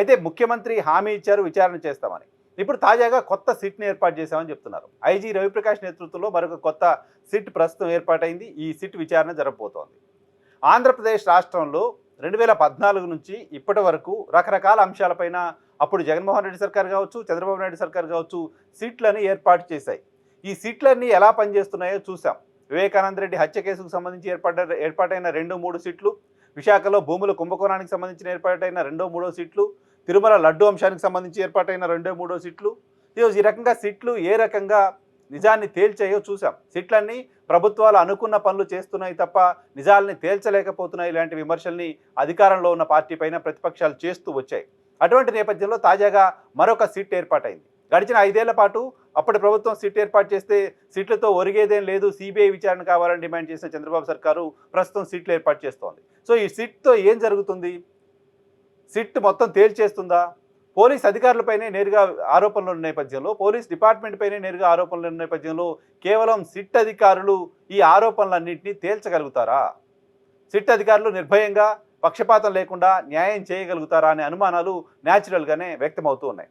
అయితే ముఖ్యమంత్రి హామీ ఇచ్చారు విచారణ చేస్తామని. ఇప్పుడు తాజాగా కొత్త సిట్‌ని ఏర్పాటు చేశామని చెప్తున్నారు. ఐజీ రవిప్రకాష్ నేతృత్వంలో మరొక కొత్త సిట్ ప్రస్తుతం ఏర్పాటైంది. ఈ సిట్ విచారణ జరగబోతోంది. ఆంధ్రప్రదేశ్ రాష్ట్రంలో 2014 నుంచి ఇప్పటి వరకు రకరకాల అంశాలపైన అప్పుడు జగన్మోహన్ రెడ్డి సర్కార్ కావచ్చు, చంద్రబాబు నాయుడు సర్కార్ కావచ్చు సిట్‌లని ఏర్పాటు చేశాయి. ఈ సిట్‌లన్నీ ఎలా పనిచేస్తున్నాయో చూసాం. వివేకానంద రెడ్డి హత్య కేసుకు సంబంధించి ఏర్పాటైన 2, 3 సిట్లు, విశాఖలో భూముల కుంభకోణానికి సంబంధించిన ఏర్పాటైన 2, 3 సిట్లు, తిరుమల లడ్డు అంశానికి సంబంధించి ఏర్పాటైన 2, 3 సిట్లు. ఈ రకంగా సిట్లు ఏ రకంగా నిజాన్ని తేల్చాయో చూసాం. సిట్లన్నీ ప్రభుత్వాలు అనుకున్న పనులు చేస్తున్నాయి తప్ప నిజాల్ని తేల్చలేకపోతున్నాయి. ఇలాంటి విమర్శల్ని అధికారంలో ఉన్న పార్టీ పైన ప్రతిపక్షాలు చేస్తూ వచ్చాయి. అటువంటి నేపథ్యంలో తాజాగా మరొక సిట్ ఏర్పాటైంది. గడిచిన 5 ఏళ్ల పాటు అప్పటి ప్రభుత్వం సిట్ ఏర్పాటు చేస్తే సిట్లతో ఒరిగేదేం లేదు, సిబిఐ విచారణ కావాలని డిమాండ్ చేసిన చంద్రబాబు సర్కారు ప్రస్తుతం సిట్లు ఏర్పాటు చేస్తోంది. సో ఈ సిట్తో ఏం జరుగుతుంది? సిట్ మొత్తం తేల్చేస్తుందా? పోలీస్ అధికారులపైనే నేరుగా ఆరోపణలు ఉన్న నేపథ్యంలో, పోలీస్ డిపార్ట్మెంట్ పైనే నేరుగా ఆరోపణలు ఉన్న నేపథ్యంలో కేవలం సిట్ అధికారులు ఈ ఆరోపణలన్నింటినీ తేల్చగలుగుతారా? సిట్ అధికారులు నిర్భయంగా పక్షపాతం లేకుండా న్యాయం చేయగలుగుతారా అనే అనుమానాలు న్యాచురల్గానే వ్యక్తమవుతూ ఉన్నాయి.